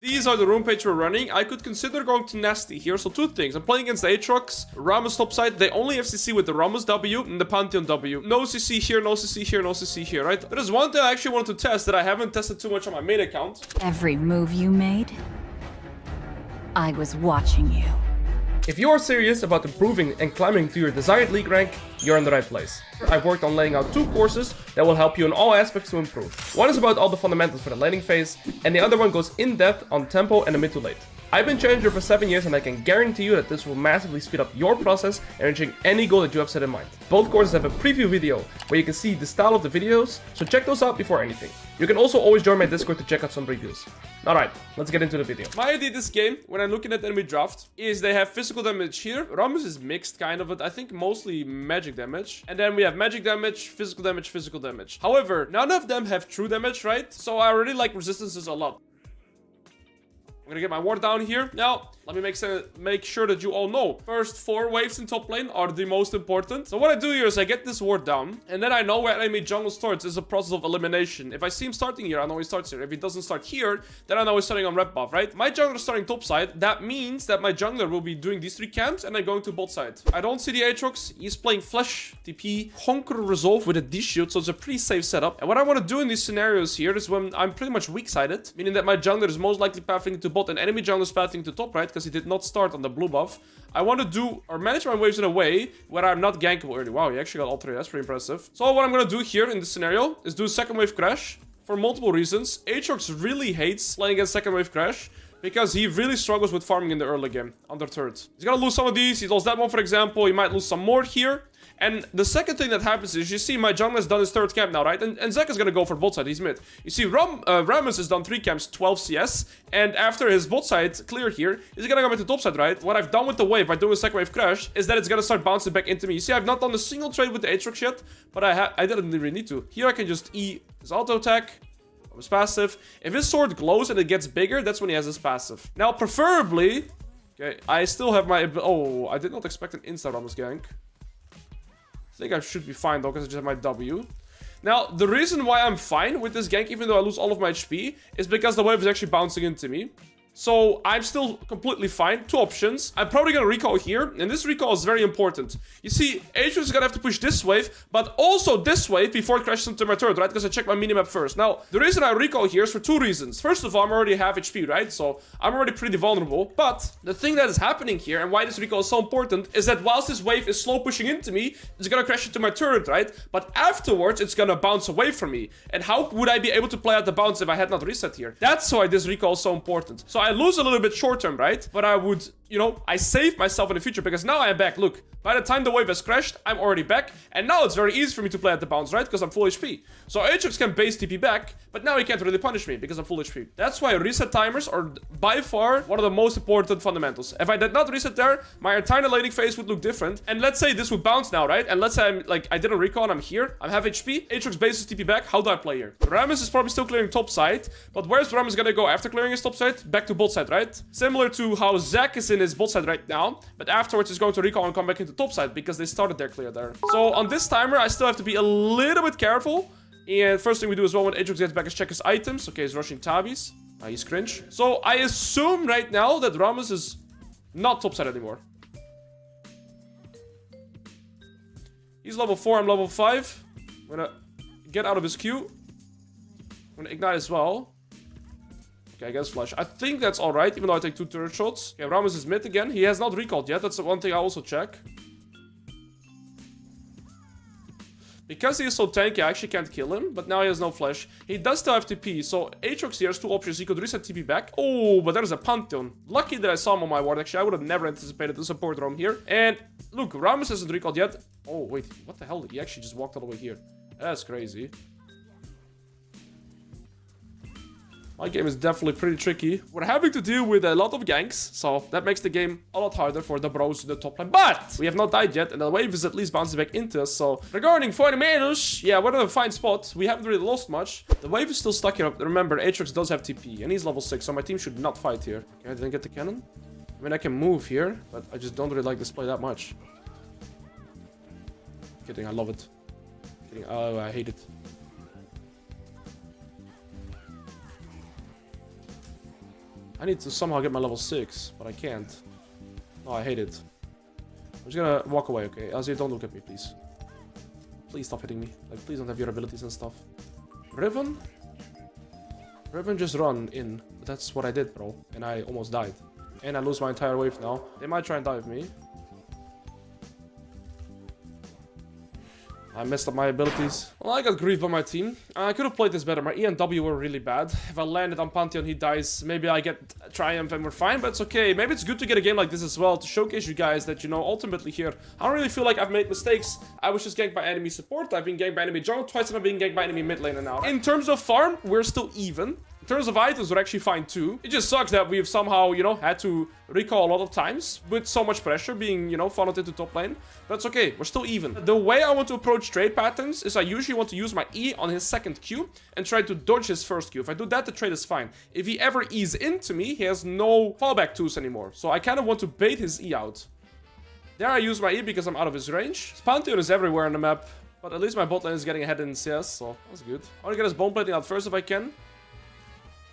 These are the room page we're running. I could consider going to Nasty here. So two things. I'm playing against the Aatrox, Rammus topside. They only have CC with the Rammus W and the Pantheon W. No CC here, no CC here, no CC here, right? There is one thing I actually wanted to test that I haven't tested too much on my main account. Every move you made, I was watching you. If you are serious about improving and climbing to your desired league rank, you're in the right place. I've worked on laying out 2 courses that will help you in all aspects to improve. One is about all the fundamentals for the laning phase, and the other one goes in depth on tempo and the mid to late. I've been Challenger for 7 years and I can guarantee you that this will massively speed up your process and reaching any goal that you have set in mind. Both courses have a preview video where you can see the style of the videos, so check those out before anything. You can also always join my Discord to check out some reviews. Alright, let's get into the video. My idea this game, when I'm looking at enemy draft, is they have physical damage here. Rammus is mixed kind of, but I think mostly magic damage. And then we have magic damage, physical damage, physical damage. However, none of them have true damage, right? So I really like resistances a lot. I'm gonna get my ward down here. Now, let me make sure that you all know. First 4 waves in top lane are the most important. So what I do here is I get this ward down, and then I know where enemy jungle starts. It's a process of elimination. If I see him starting here, I know he starts here. If he doesn't start here, then I know he's starting on red buff, right? My jungler is starting top side. That means that my jungler will be doing these 3 camps, and I'm going to bot side. I don't see the Aatrox. He's playing Flash, TP, Conquer Resolve with a D-shield, so it's a pretty safe setup. And what I want to do in these scenarios here is when I'm pretty much weak-sided, meaning that my jungler is most likely pathing to bot and enemy jungler is pathing to top, right? Because he did not start on the blue buff. I want to do or manage my waves in a way where I'm not gankable early. Wow, he actually got all 3. That's pretty impressive. So what I'm going to do here in this scenario is do a second wave crash for multiple reasons. Aatrox really hates playing against second wave crash because he really struggles with farming in the early game under third. He's going to lose some of these. He lost that one, for example. He might lose some more here. And the second thing that happens is, you see my jungler has done his 3rd camp now, right? And Zek is gonna go for bot side, he's mid. You see Rammus has done 3 camps, 12 CS. And after his bot side clear here, he's gonna go back to top side, right? What I've done with the wave by doing a second wave crash is that it's gonna start bouncing back into me. You see, I've not done a single trade with the Aatrox yet, but I didn't really need to. Here I can just E his auto attack, his passive. If his sword glows and it gets bigger, that's when he has his passive. Now, preferably, okay, I still have my, oh, I did not expect an insta Rammus gank. I think I should be fine though, because I just have my W. Now, the reason why I'm fine with this gank, even though I lose all of my HP, is because the wave is actually bouncing into me. So I'm still completely fine. 2 options. I'm probably gonna recall here, and this recall is very important. You see, Aatrox is gonna have to push this wave, but also this wave before it crashes into my turret, right? Because I check my minimap first. Now, the reason I recall here is for 2 reasons. First of all, I'm already half HP, right? So I'm already pretty vulnerable. But the thing that is happening here, and why this recall is so important, is that whilst this wave is slow pushing into me, it's gonna crash into my turret, right? But afterwards, it's gonna bounce away from me. And how would I be able to play out the bounce if I had not reset here? That's why this recall is so important. So I lose a little bit short term, right? But I would, you know, I save myself in the future because now I'm back. Look, by the time the wave has crashed, I'm already back. And now it's very easy for me to play at the bounce, right? Because I'm full HP. So Aatrox can base TP back, but now he can't really punish me because I'm full HP. That's why reset timers are by far one of the most important fundamentals. If I did not reset there, my entire laning phase would look different. And let's say this would bounce now, right? And let's say I'm like, I didn't recall and I'm here. I'm half HP. Aatrox bases TP back. How do I play here? Rammus is probably still clearing top side, but where's Rammus gonna go after clearing his top side? Back to bot side, right? Similar to how Zek is in his bot side right now, but afterwards he's going to recall and come back into top side because they started their clear there. So on this timer, I still have to be a little bit careful. And first thing we do as well when Aatrox gets back is check his items. Okay, he's rushing tabbies. He's cringe. So I assume right now that Rammus is not top side anymore. He's level 4, I'm level 5. I'm gonna get out of his queue. I'm gonna ignite as well. Okay, I guess flash. I think that's alright, even though I take 2 turret shots. Okay, Rammus is mid again. He has not recalled yet. That's the one thing I also check. Because he is so tanky, I actually can't kill him. But now he has no flash. He does still have TP. So Aatrox here has 2 options. He could reset TP back. Oh, but there's a Pantheon. Lucky that I saw him on my ward. Actually, I would have never anticipated the support roam here. And look, Rammus hasn't recalled yet. Oh, wait. What the hell? He actually just walked all the way here. That's crazy. My game is definitely pretty tricky. We're having to deal with a lot of ganks, so that makes the game a lot harder for the bros in the top lane. But we have not died yet, and the wave is at least bouncing back into us. So regarding 40 minutes, yeah, we're in a fine spot. We haven't really lost much. The wave is still stuck here. Remember, Aatrox does have TP, and he's level 6, so my team should not fight here. Okay, I didn't get the cannon. I mean, I can move here, but I just don't really like this play that much. Kidding, I love it. Kidding, oh, I hate it. I need to somehow get my level 6, but I can't. No, I hate it. I'm just gonna walk away, okay? Azir, don't look at me, please. Please stop hitting me. Like, please don't have your abilities and stuff. Riven? Riven just run in. That's what I did, bro. And I almost died. And I lose my entire wave now. They might try and dive me. I messed up my abilities. Well, I got griefed by my team. I could have played this better. My E and W were really bad. If I landed on Pantheon, he dies. Maybe I get Triumph and we're fine, but it's okay. Maybe it's good to get a game like this as well to showcase you guys that, you know, ultimately here, I don't really feel like I've made mistakes. I was just ganked by enemy support. I've been ganked by enemy jungle twice and I've been ganked by enemy mid laner now. In terms of farm, we're still even. In terms of items, we're actually fine too. It just sucks that we've somehow, you know, had to recall a lot of times with so much pressure being, you know, funneled into top lane. But it's okay, we're still even. The way I want to approach trade patterns is I usually want to use my E on his second Q and try to dodge his first Q. If I do that, the trade is fine. If he ever E's into me, he has no fallback tools anymore. So I kind of want to bait his E out. There I use my E because I'm out of his range. His Pantheon is everywhere on the map, but at least my bot lane is getting ahead in CS, so that's good. I want to get his bone plating out first if I can.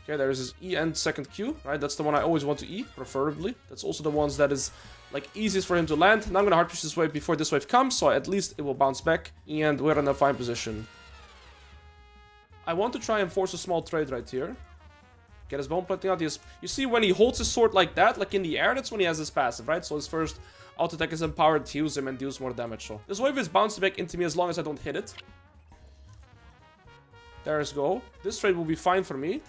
Okay, there's his E and second Q, right? That's the one I always want to E, preferably. That's also the ones that is, like, easiest for him to land. Now I'm gonna hard push this wave before this wave comes, so at least it will bounce back. And we're in a fine position. I want to try and force a small trade right here. Get his bone plating out. You see, when he holds his sword like that, like in the air, that's when he has his passive, right? So his first auto attack is empowered, heals him, and deals more damage. So this wave is bouncing back into me as long as I don't hit it. There's go. This trade will be fine for me.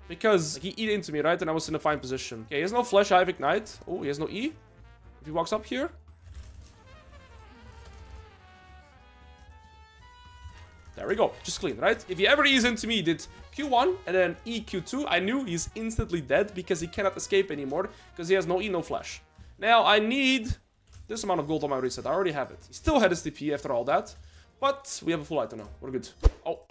Because he E into me, right? And I was in a fine position. Okay, he has no flash, I have ignite. Oh, he has no E. If he walks up here. There we go. Just clean, right? If he ever E's into me, he did Q1 and then E Q2. I knew he's instantly dead because he cannot escape anymore. Because he has no E, no flash. Now, I need this amount of gold on my reset. I already have it. He still had his TP after all that. But we have a full item now. We're good. Oh,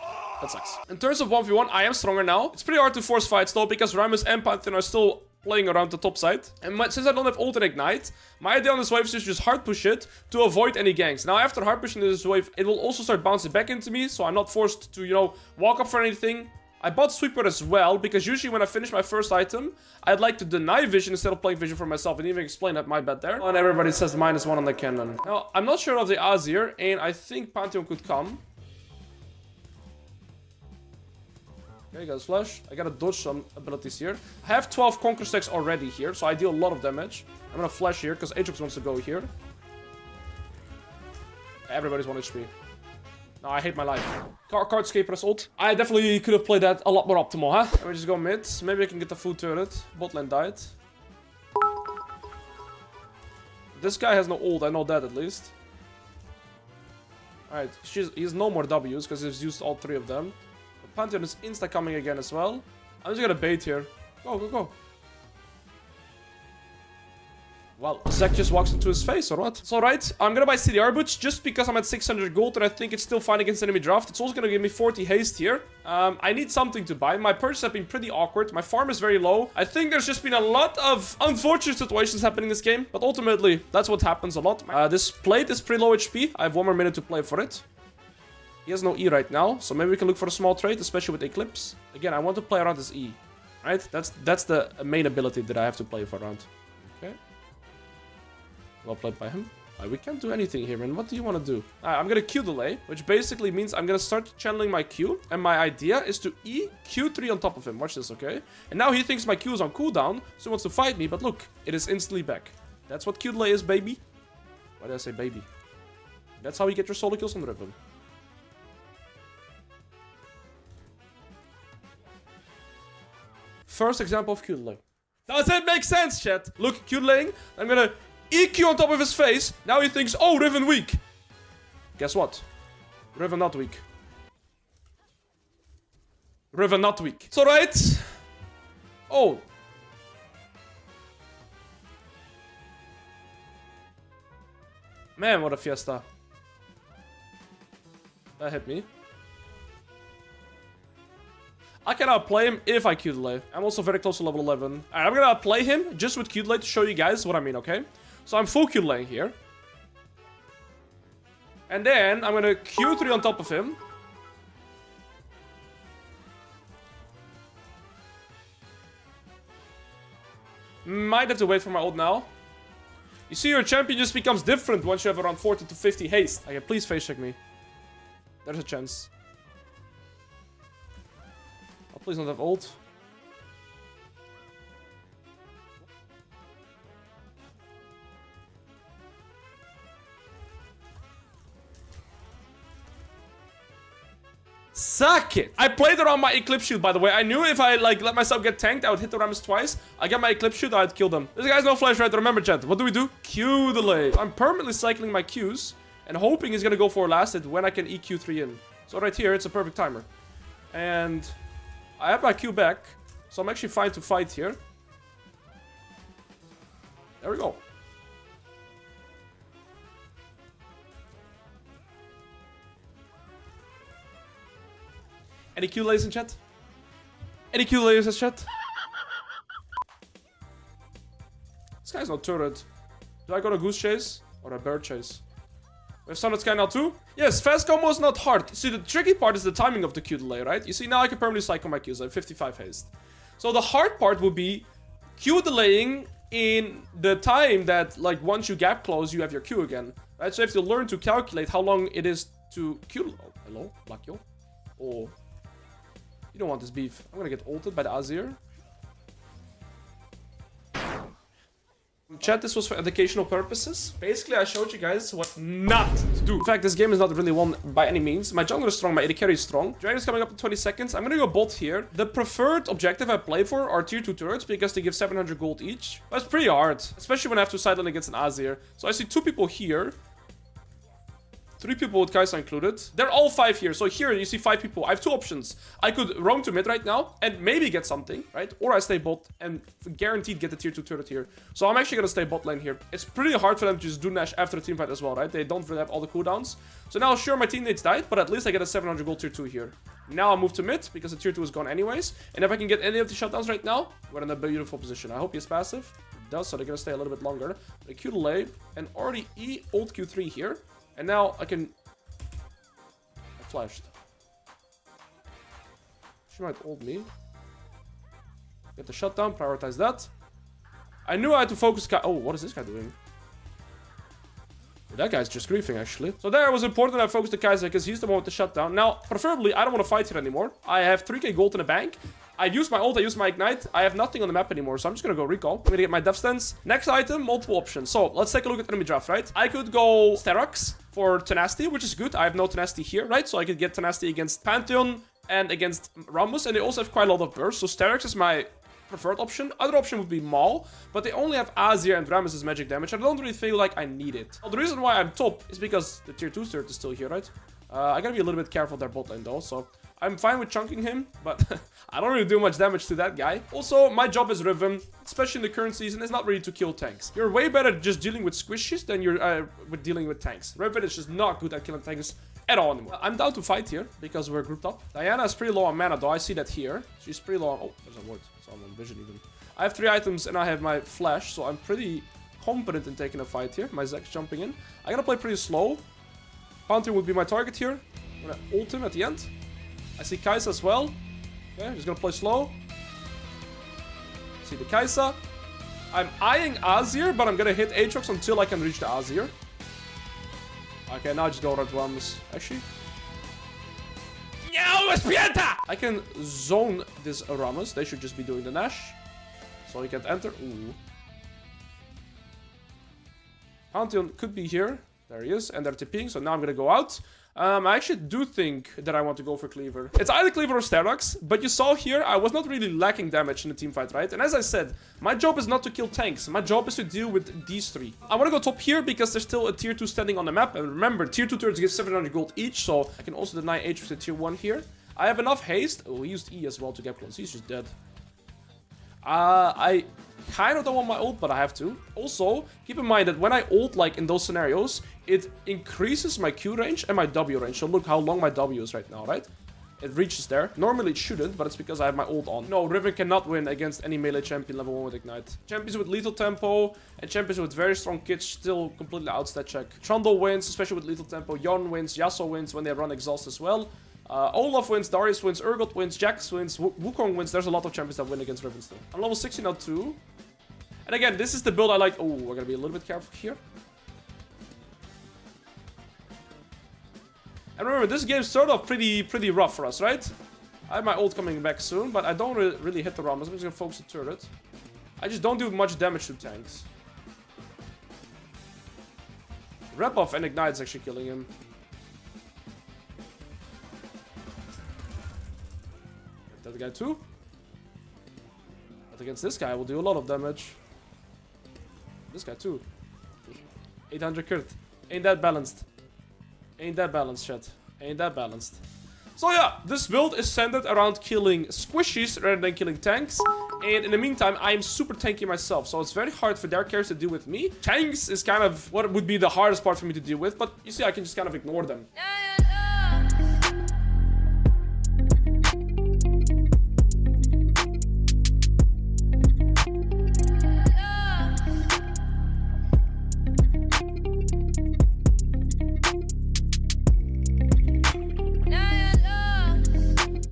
that sucks. In terms of 1v1, I am stronger now. It's pretty hard to force fights though, because Rammus and Pantheon are still playing around the top side. And since I don't have ult and ignite, my idea on this wave is just hard push it to avoid any ganks. Now, after hard pushing this wave, it will also start bouncing back into me, so I'm not forced to, you know, walk up for anything. I bought Sweeper as well, because usually when I finish my first item, I'd like to deny vision instead of playing vision for myself. I didn't even explain that, my bad there. And everybody says -1 on the cannon. Now, I'm not sure of the Azir, and I think Pantheon could come. Okay, got his flash. I gotta dodge some abilities here. I have 12 Conquer stacks already here, so I deal a lot of damage. I'm gonna flash here, because Aatrox wants to go here. Everybody's 1 HP. No, I hate my life. Cardscape press ult. I definitely could have played that a lot more optimal, huh? Let me just go mid. Maybe I can get the food turret. Bot lane died. This guy has no ult, I know that at least. Alright, he has no more Ws because he's used all 3 of them. The Pantheon is insta coming again as well. I'm just gonna bait here. Go, go, go. Well, Zac just walks into his face, or what? It's alright. I'm gonna buy CDR boots just because I'm at 600 gold and I think it's still fine against enemy draft. It's also gonna give me 40 haste here. I need something to buy. My purchases have been pretty awkward. My farm is very low. I think there's just been a lot of unfortunate situations happening in this game. But ultimately, that's what happens a lot. This plate is pretty low HP. I have 1 more minute to play for it. He has no E right now, so maybe we can look for a small trade, especially with Eclipse. Again, I want to play around his E. Right? That's the main ability that I have to play for around. Okay. Well played by him. We can't do anything here, man. What do you want to do? I'm gonna Q delay, which basically means I'm gonna start channeling my Q. And my idea is to E Q3 on top of him. Watch this, okay? And now he thinks my Q is on cooldown, so he wants to fight me. But look, it is instantly back. That's what Q delay is, baby. Why did I say baby? That's how you get your solo kills on the Riven. First example of Q delay. Does it make sense, chat? Look, Q delaying. I'm gonna EQ on top of his face. Now he thinks, oh, Riven weak. Guess what? Riven not weak. Riven not weak. It's alright. Oh. Man, what a fiesta. That hit me. I can outplay him if I Q delay. I'm also very close to level 11. Alright, I'm gonna outplay him just with Q delay to show you guys what I mean, okay? So I'm full Q delaying here. And then I'm gonna Q3 on top of him. Might have to wait for my ult now. You see, your champion just becomes different once you have around 40 to 50 haste. Okay, please face check me. There's a chance. Oh, please don't have ult. Suck it! I played around my Eclipse Shield, by the way. I knew if I, like, let myself get tanked, I would hit the Rammus twice. I get my Eclipse Shield, I'd kill them. This guy's no flash, right? Remember, chat. What do? Q delay. I'm permanently cycling my Qs and hoping he's gonna go for a last hit when I can EQ3 in. So right here, it's a perfect timer. And I have my Q back, so I'm actually fine to fight here. There we go. Any Q layers in chat? Any Q layers in chat? This guy's no turret. Do I go to Goose Chase or a Bird Chase? We have Sunnet Sky now too? Yes, fast combo is not hard. See, the tricky part is the timing of the Q delay, right? You see, now I can permanently cycle my Qs. I have 55 haste. So the hard part would be Q delaying in the time that, like, once you gap close, you have your Q again. Right? So you have to learn to calculate how long it is to Q... Oh, hello? Black yo? Oh... You don't want this beef. I'm gonna get ulted by the Azir. Chat, this was for educational purposes. Basically, I showed you guys what not to do. In fact, this game is not really won by any means. My jungler is strong, my AD carry is strong. Dragon's coming up in 20 seconds. I'm gonna go bot here. The preferred objective I play for are tier 2 turrets because they give 700 gold each. But it's pretty hard, especially when I have to sideline against an Azir. So I see 2 people here. 3 people with Kai'Sa included. They're all 5 here. So here you see 5 people. I have 2 options. I could roam to mid right now and maybe get something, right? Or I stay bot and guaranteed get the tier 2 turret here. So I'm actually going to stay bot lane here. It's pretty hard for them to just do Nash after a team fight as well, right? They don't really have all the cooldowns. So now, sure, my teammates died, but at least I get a 700 gold tier 2 here. Now I move to mid because the tier 2 is gone anyways. And if I can get any of the shutdowns right now, we're in a beautiful position. I hope he's passive. It does, so they're going to stay a little bit longer. The Q delay and already E ult Q3 here. And now I can... Flashed. She might ult me. Get the shutdown, prioritize that. I knew I had to focus. Oh, what is this guy doing? That guy's just griefing, actually. So there, it was important that I focused the Kai'Sa because he's the one with the shutdown. Now, preferably, I don't want to fight here anymore. I have 3k gold in the bank. I used my ult, I used my ignite. I have nothing on the map anymore, so I'm just gonna go recall. I'm gonna get my death stance. Next item, multiple options. So let's take a look at enemy draft, right? I could go Sterox for tenacity, which is good. I have no tenacity here, right? So I could get tenacity against Pantheon and against Rammus, and they also have quite a lot of burst. So Sterox is my preferred option. Other option would be Maul, but they only have Azir and Rammus' magic damage. I don't really feel like I need it. Well, the reason why I'm top is because the tier 2 turret is still here, right? I gotta be a little bit careful their bot lane though, so I'm fine with chunking him, but I don't really do much damage to that guy. Also, my job as Riven, especially in the current season, is not really to kill tanks. You're way better at just dealing with squishies than you're with dealing with tanks. Riven is just not good at killing tanks at all anymore. I'm down to fight here because we're grouped up. Diana is pretty low on mana though, I see that here. She's pretty low on... Oh, there's a ward. So I'm on vision even. I have 3 items and I have my flash, so I'm pretty competent in taking a fight here. My Zek's jumping in. I gotta play pretty slow. Pantheon would be my target here. I'm gonna ult him at the end. I see Kai'Sa as well. Okay, he's gonna play slow. See the Kai'Sa. I'm eyeing Azir, but I'm gonna hit Aatrox until I can reach the Azir. Okay, now I just go red Rammus. Actually. No, Espienta! I can zone this Rammus. They should just be doing the Nash. So he can't enter. Ooh. Pantheon could be here. There he is. And they're TPing, so now I'm gonna go out. I actually do think that I want to go for Cleaver. It's either Cleaver or Sterox, but you saw here, I was not really lacking damage in the teamfight, right? And as I said, my job is not to kill tanks. My job is to deal with these 3. I want to go top here because there's still a tier 2 standing on the map. And remember, tier 2 turrets give 700 gold each, so I can also deny Aatrox to tier 1 here. I have enough haste. Oh, he used E as well to get close. He's just dead. I kind of don't want my ult, but I have to. Also, keep in mind that when I ult, like in those scenarios, it increases my Q range and my W range. So look how long my W is right now, right? It reaches there. Normally it shouldn't, but it's because I have my ult on. No, Riven cannot win against any melee champion level 1 with Ignite. Champions with lethal tempo and champions with very strong kits still completely outstat check. Trundle wins, especially with lethal tempo. Yon wins, Yasuo wins when they run exhaust as well. Olaf wins, Darius wins, Urgot wins, Jax wins, Wukong wins. There's a lot of champions that win against Riven still. I'm level 60 now too. And again, this is the build I like. Oh, we're gonna be a little bit careful here. And remember, this game started off pretty rough for us, right? I have my ult coming back soon, but I don't really hit the Rhombus. I'm just gonna focus the turret. I just don't do much damage to tanks. Red buff and Ignite's actually killing him. That guy too. But against this guy, I will do a lot of damage. This guy too. 800 crit. Ain't that balanced. Ain't that balanced, chat. Ain't that balanced. So yeah, this build is centered around killing squishies rather than killing tanks. And in the meantime, I'm super tanky myself, so it's very hard for their characters to deal with me. Tanks is kind of what would be the hardest part for me to deal with, but you see, I can just kind of ignore them.